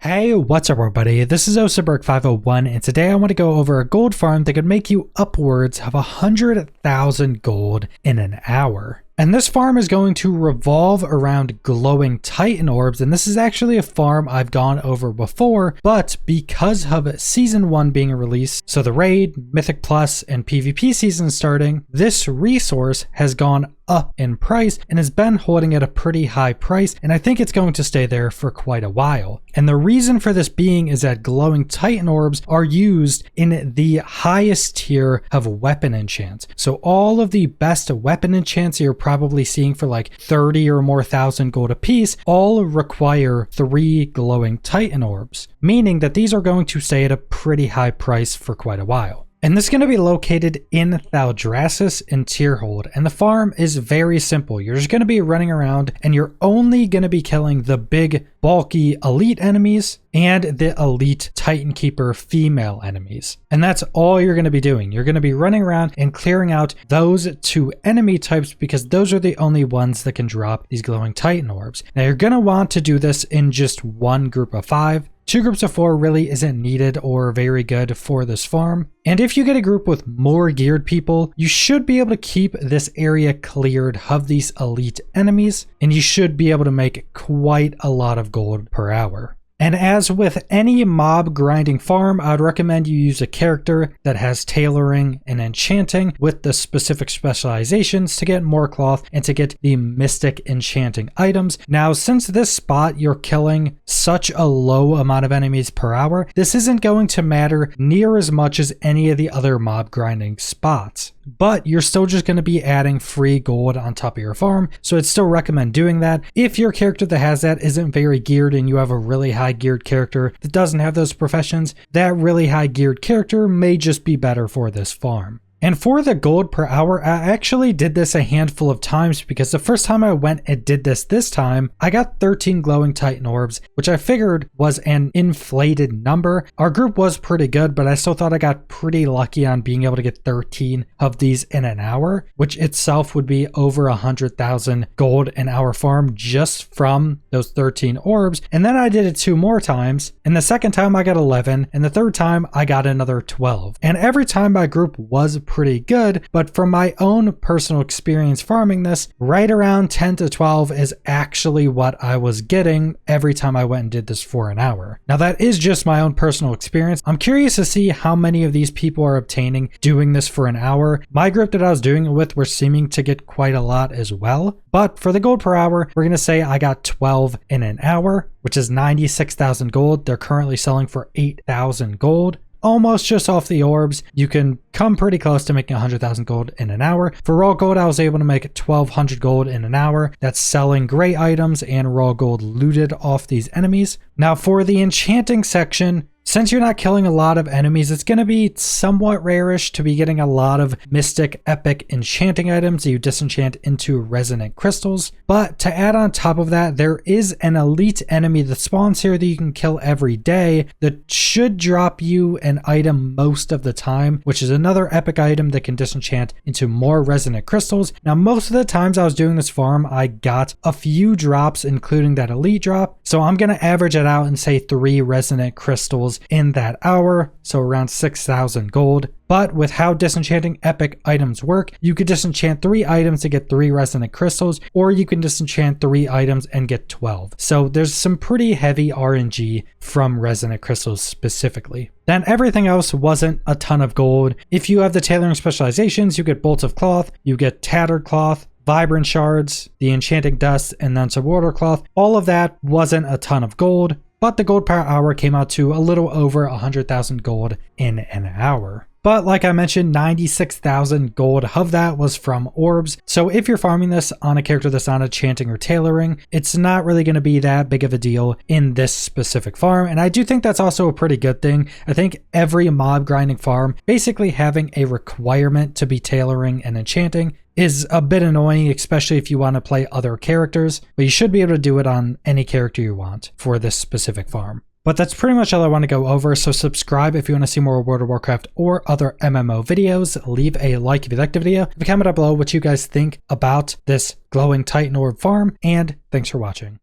Hey, what's up everybody? This is Osaberg501 and today I want to go over a gold farm that could make you upwards of 100,000 gold in an hour. And this farm is going to revolve around glowing Titan orbs, and this is actually a farm I've gone over before, but because of Season 1 being released, so the Raid, Mythic Plus, and PvP season starting, this resource has gone up in price and has been holding at a pretty high price, and I think it's going to stay there for quite a while. And the reason for this being is that glowing Titan orbs are used in the highest tier of weapon enchants. So all of the best weapon enchants you're probably seeing for like 30 or more thousand gold a piece all require 3 glowing Titan orbs, meaning that these are going to stay at a pretty high price for quite a while. And this is going to be located in Thaldraszus in Tierhold, and the farm is very simple. You're just going to be running around and you're only going to be killing the big bulky elite enemies and the elite Titan Keeper female enemies. And that's all you're going to be doing. You're going to be running around and clearing out those 2 enemy types because those are the only ones that can drop these glowing Titan orbs. Now you're going to want to do this in just 1 group of 5. 2 groups of 4 really isn't needed or very good for this farm. And if you get a group with more geared people, you should be able to keep this area cleared of these elite enemies, and you should be able to make quite a lot of gold per hour. And as with any mob grinding farm, I would recommend you use a character that has tailoring and enchanting with the specific specializations to get more cloth and to get the mystic enchanting items. Now, since this spot you're killing such a low amount of enemies per hour, this isn't going to matter near as much as any of the other mob grinding spots. But you're still just going to be adding free gold on top of your farm, so I'd still recommend doing that. If your character that has that isn't very geared and you have a really high geared character that doesn't have those professions, that really high geared character may just be better for this farm. And for the gold per hour, I actually did this a handful of times because the first time I went and did this time, I got 13 glowing Titan orbs, which I figured was an inflated number. Our group was pretty good, but I still thought I got pretty lucky on being able to get 13 of these in an hour, which itself would be over 100,000 gold an hour farm just from those 13 orbs. And then I did it 2 more times, and the second time I got 11, and the third time I got another 12. And every time my group was pretty good, but from my own personal experience farming this, right around 10 to 12 is actually what I was getting every time I went and did this for an hour. Now that is just my own personal experience. I'm curious to see how many of these people are obtaining doing this for an hour. My group that I was doing it with were seeming to get quite a lot as well, but for the gold per hour, we're going to say I got 12 in an hour, which is 96,000 gold. They're currently selling for 8,000 gold. Almost just off the orbs, you can come pretty close to making 100,000 gold in an hour. For raw gold, I was able to make 1,200 gold in an hour. That's selling gray items and raw gold looted off these enemies. Now for the enchanting section, since you're not killing a lot of enemies, it's going to be somewhat rarish to be getting a lot of mystic epic enchanting items that you disenchant into resonant crystals. But to add on top of that, there is an elite enemy that spawns here that you can kill every day that should drop you an item most of the time, which is another epic item that can disenchant into more resonant crystals. Now, most of the times I was doing this farm, I got a few drops, including that elite drop. So I'm going to average it out and say 3 resonant crystals in that hour, so around 6,000 gold. But with how disenchanting epic items work, you could disenchant 3 items to get 3 resonant crystals, or you can disenchant 3 items and get 12. So there's some pretty heavy RNG from resonant crystals specifically. Then everything else wasn't a ton of gold. If you have the tailoring specializations, you get bolts of cloth, you get tattered cloth, vibrant shards, the enchanting dust, and then some water cloth. All of that wasn't a ton of gold, but the gold per hour came out to a little over 100,000 gold in an hour. But like I mentioned, 96,000 gold of that was from orbs. So if you're farming this on a character that's not enchanting or tailoring, it's not really going to be that big of a deal in this specific farm. And I do think that's also a pretty good thing. I think every mob grinding farm basically having a requirement to be tailoring and enchanting is a bit annoying, especially if you want to play other characters, but you should be able to do it on any character you want for this specific farm. But that's pretty much all I want to go over, so subscribe if you want to see more World of Warcraft or other MMO videos. Leave a like if you liked the video. Leave a comment down below what you guys think about this glowing Titan orb farm, and thanks for watching.